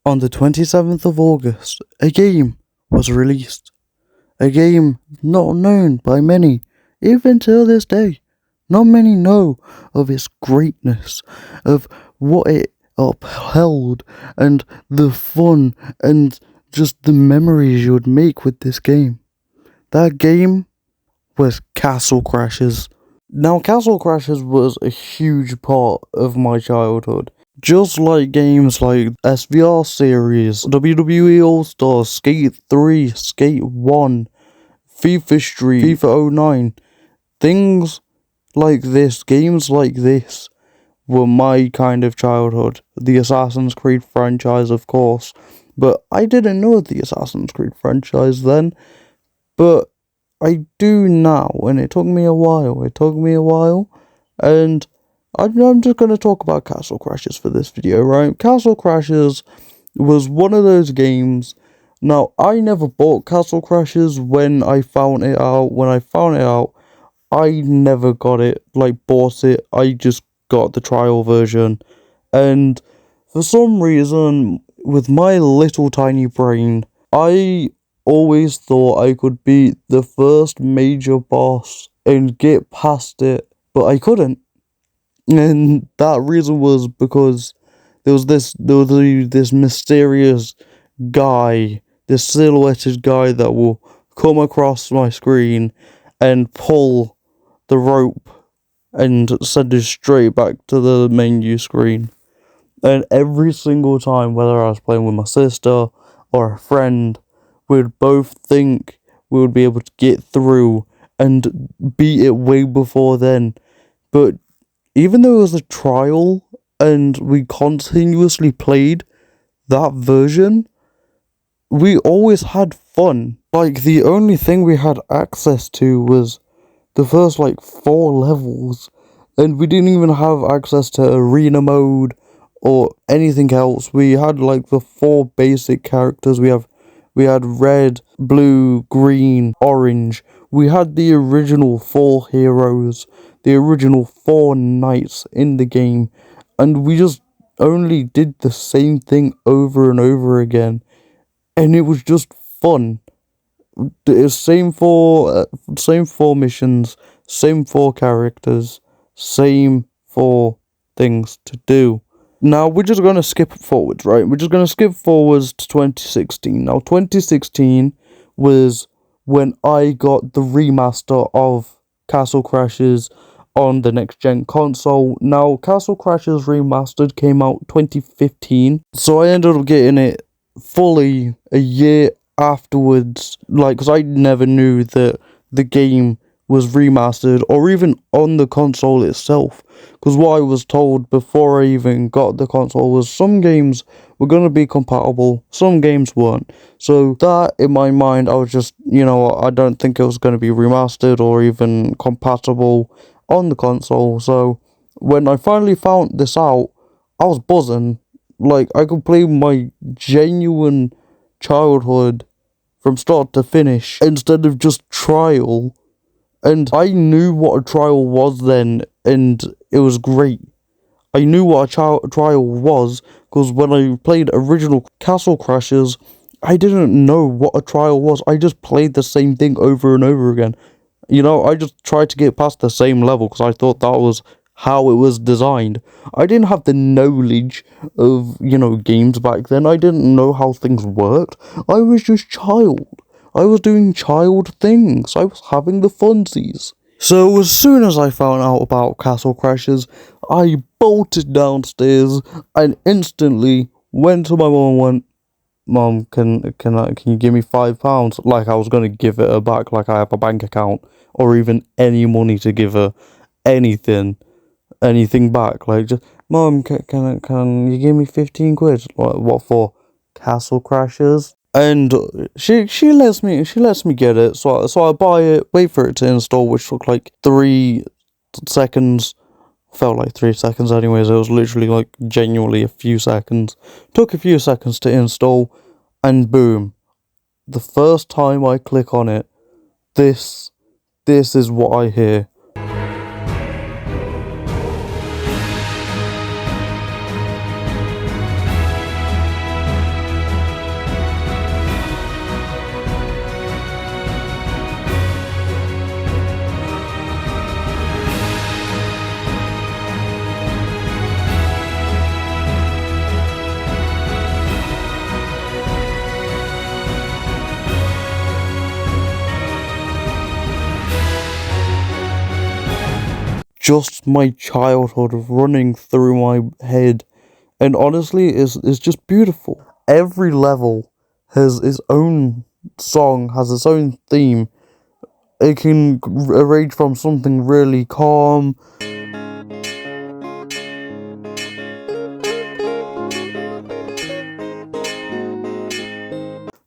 On the 27th of August, a game was released. A game not known by many, even till this day. Not many know of its greatness, of what it upheld, and the fun, and just the memories you would make with this game. That game was Castle Crashers. Now, Castle Crashers was a huge part of my childhood. Just like games like SVR series, WWE All-Stars, Skate 3, Skate 1, FIFA Street, FIFA 09, things like this, games like this, were my kind of childhood. The Assassin's Creed franchise, of course, but I didn't know the Assassin's Creed franchise then, but I do now, and it took me a while, and I'm just going to talk about Castle Crashers for this video, right? Castle Crashers was one of those games. Now, I never bought Castle Crashers when I found it out. I never got it, bought it. I just got the trial version. And for some reason, with my little tiny brain, I always thought I could beat the first major boss and get past it, but I couldn't. And that reason was because there was this mysterious guy, this silhouetted guy that will come across my screen and pull the rope and send it straight back to the menu screen. And every single time, whether I was playing with my sister or a friend, we'd both think we would be able to get through and beat it way before then. But even though it was a trial and we continuously played that version, we always had fun. The only thing we had access to was the first 4 levels, and we didn't even have access to arena mode or anything else. We had the 4 basic characters. We had red, blue, green, orange. We had the original 4 heroes, the original 4 knights in the game, and we just only did the same thing over and over again, and it was just fun. The same 4 missions, same 4 characters, same 4 things to do. Now, we're just going to skip forwards, right? We're just going to skip forwards to 2016. Now, 2016 was when I got the remaster of Castle Crashers on the next-gen console. Now, Castle Crashers Remastered came out 2015, so I ended up getting it fully a year afterwards, because I never knew that the game was remastered, or even on the console itself, because what I was told before I even got the console was some games were going to be compatible, some games weren't. So that, in my mind, I was just, I don't think it was going to be remastered or even compatible on the console. So when I finally found this out, I was buzzing. I could play my genuine childhood from start to finish instead of just trial. And I knew what a trial was then, and it was great. I knew what a trial was, because when I played original Castle Crashers, I didn't know what a trial was. I just played the same thing over and over again. I just tried to get past the same level, because I thought that was how it was designed. I didn't have the knowledge of, games back then. I didn't know how things worked. I was just child. I was doing child things. I was having the funsies. So as soon as I found out about Castle Crashers, I bolted downstairs and instantly went to my mum and went, "Mum, can you give me £5?" Like I was gonna give it her back, like I have a bank account, or even any money to give her anything back. Just, "Mum, can you give me 15 quid? What for? Castle Crashers?" And she lets me get it, so I buy it, wait for it to install, which took 3 seconds. Felt like 3 seconds anyways. It was literally genuinely a few seconds. Took a few seconds to install, and boom. The first time I click on it, this is what I hear. just my childhood running through my head. And honestly, it's just beautiful. Every level has its own song, has its own theme. It can range from something really calm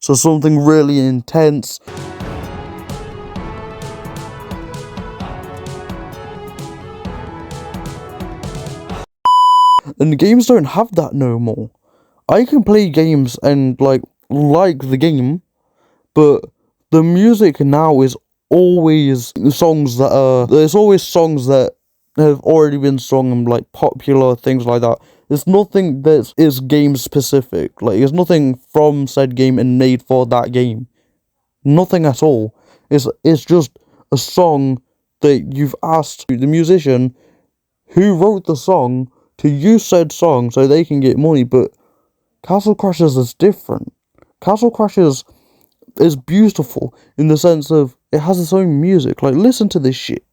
to something really intense. And games don't have that no more. I can play games and like the game, but the music now is always songs that there's always songs that have already been sung and like popular things like that. There's nothing that is game specific. Like there's nothing from said game and made for that game. Nothing at all. It's just a song that you've asked the musician who wrote the song to use said song so they can get money, but Castle Crashers is different. Castle Crashers is beautiful in the sense of it has its own music. Like, listen to this shit.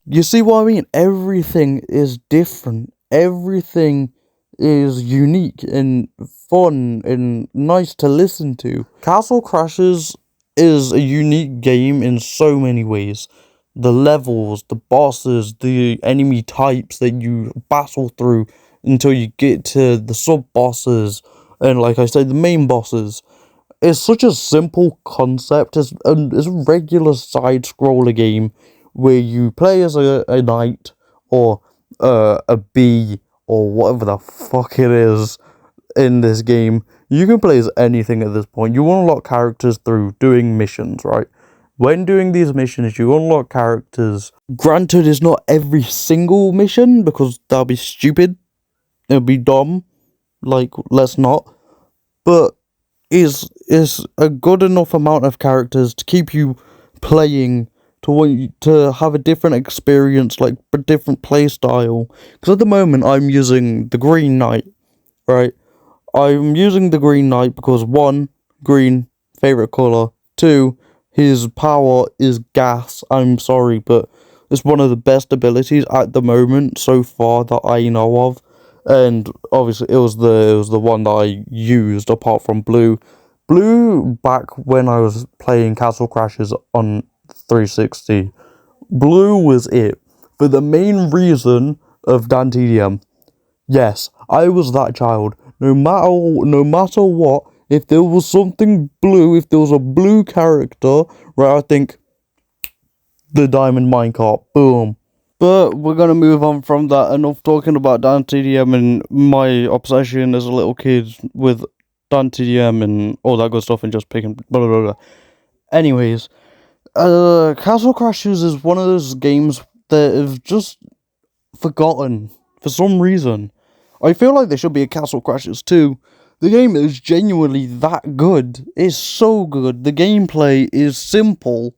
You see what I mean? Everything is different. Everything is unique and fun and nice to listen to. Castle Crashers is a unique game in so many ways. The levels, the bosses, the enemy types that you battle through until you get to the sub-bosses, and like I said, the main bosses. It's such a simple concept. It's a regular side-scroller game where you play as a knight, or a bee, or whatever the fuck it is in this game. You can play as anything at this point. You unlock characters through doing missions, right? When doing these missions, you unlock characters. Granted, it's not every single mission, because that'd be stupid. It'd be dumb. Like, let's not. But is a good enough amount of characters to keep you playing, to want you to have a different experience, like a different play style. Because at the moment I'm using the Green Knight, right? I'm using the Green Knight because 1, green, favorite color. 2, his power is gas. I'm sorry, but it's one of the best abilities at the moment so far that I know of. And obviously it was the one that I used apart from blue. Blue, back when I was playing Castle Crashers on 360, blue was it. For the main reason of Dan TDM. Yes, I was that child. No matter what, if there was something blue, if there was a blue character, right, I think the diamond minecart, boom. But we're gonna move on from that. Enough talking about Dan TDM and my obsession as a little kid with Dan TDM and all that good stuff and just picking blah blah blah. Anyways, Castle Crashers is one of those games that have just forgotten for some reason. I feel like there should be a Castle Crashers 2. The game is genuinely that good. It's so good. The gameplay is simple.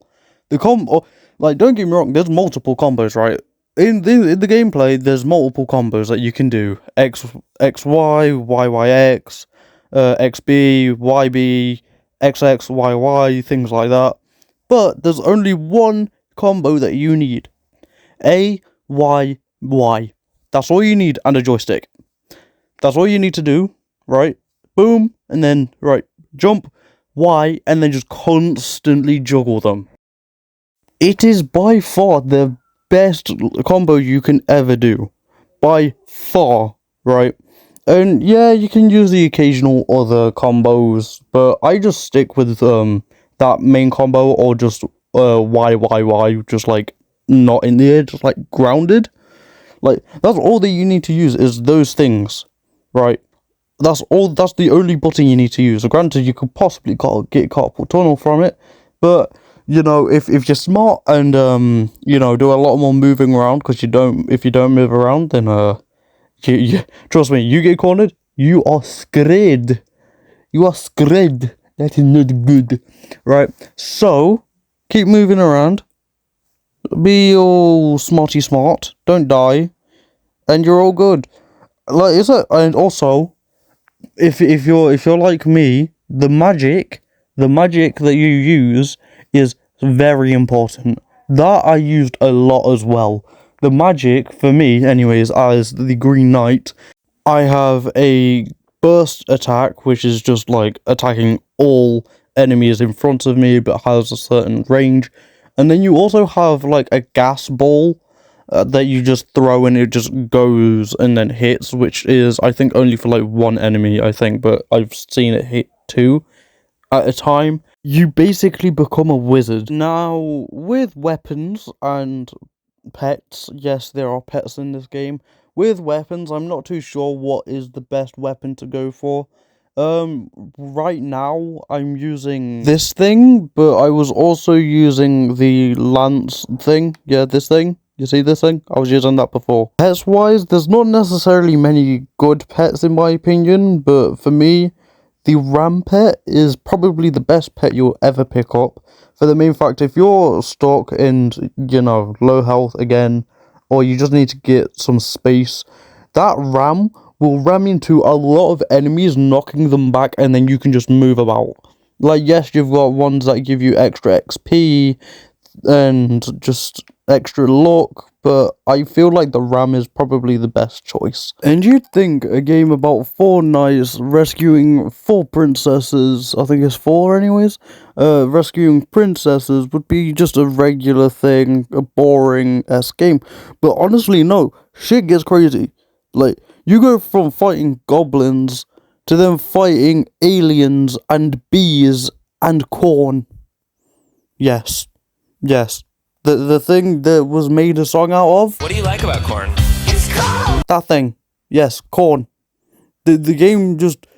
Like, don't get me wrong, there's multiple combos, right? In the gameplay, there's multiple combos that you can do. XY, YYX, XB, YB, XX, YY, things like that. But there's only one combo that you need. A, Y, Y. That's all you need, and a joystick. That's all you need to do, right? Boom, and then, right, jump, Y, and then just constantly juggle them. It is by far the best combo you can ever do. By far, right? And yeah, you can use the occasional other combos, but I just stick with that main combo, or just Y, just like not in the air, just like grounded. Like, that's all that you need to use is those things, right? That's the only button you need to use. So granted, you could possibly get carpal tunnel from it, but you know, if you're smart and you know, do a lot more moving around, because if you don't move around, then you trust me, you get cornered, you are screwed. You are screwed. That is not good, right? So keep moving around. Be all smarty smart. Don't die, and you're all good. Like, and also, if you're like me, the magic that you use is very important. That I used a lot as well. The magic, for me anyways, as the Green Knight, I have a burst attack, which is just like attacking all enemies in front of me, but has a certain range. And then you also have like a gas ball that you just throw and it just goes and then hits, which is, I think, only for like one enemy, I think, but I've seen it hit two at a time. You basically become a wizard. Now, with weapons and pets, yes, there are pets in this game. With weapons, I'm not too sure what is the best weapon to go for. Right now, I'm using this thing, but I was also using the lance thing. Yeah, this thing. You see this thing? I was using that before. Pets-wise, there's not necessarily many good pets in my opinion, but for me, the ram pet is probably the best pet you'll ever pick up. For the main fact, if you're stuck and, you know, low health again, or you just need to get some space, that ram will ram into a lot of enemies, knocking them back, and then you can just move about. Like, yes, you've got ones that give you extra XP, and just extra luck, but I feel like the ram is probably the best choice. And you'd think a game about 4 knights rescuing 4 princesses, I think it's 4 anyways, rescuing princesses would be just a regular thing, a boring-ass game. But honestly, no, shit gets crazy. Like, you go from fighting goblins to then fighting aliens and bees and corn. Yes. Yes. The thing that was made a song out of? What do you like about corn? It's cold! That thing. Yes, corn. The game just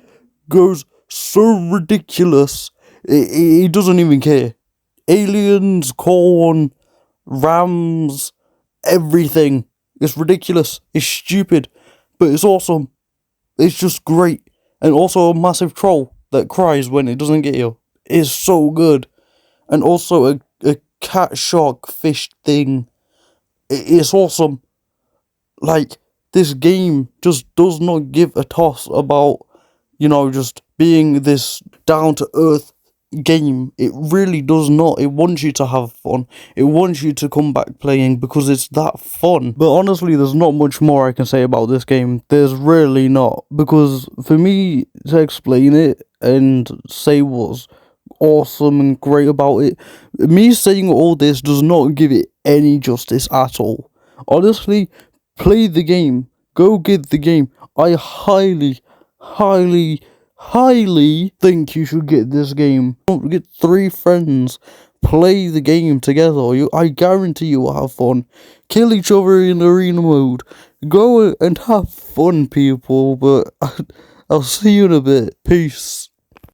goes so ridiculous. It doesn't even care. Aliens, corn, rams, everything. It's ridiculous. It's stupid. But it's awesome. It's just great. And also a massive troll that cries when it doesn't get you. It's so good. And also a cat shark fish thing. It's awesome. Like, this game just does not give a toss about, you know, just being this down to earth game. It really does not. It wants you to have fun. It wants you to come back playing because it's that fun. But honestly, there's not much more I can say about this game. There's really not. Because for me to explain it and say what's awesome and great about it, me saying all this does not give it any justice at all. Honestly, play the game. Go get the game. I highly think you should get this game. Get 3 friends, play the game together. I guarantee you will have fun. Kill each other in arena mode. Go and have fun, people. But I'll see you in a bit. Peace.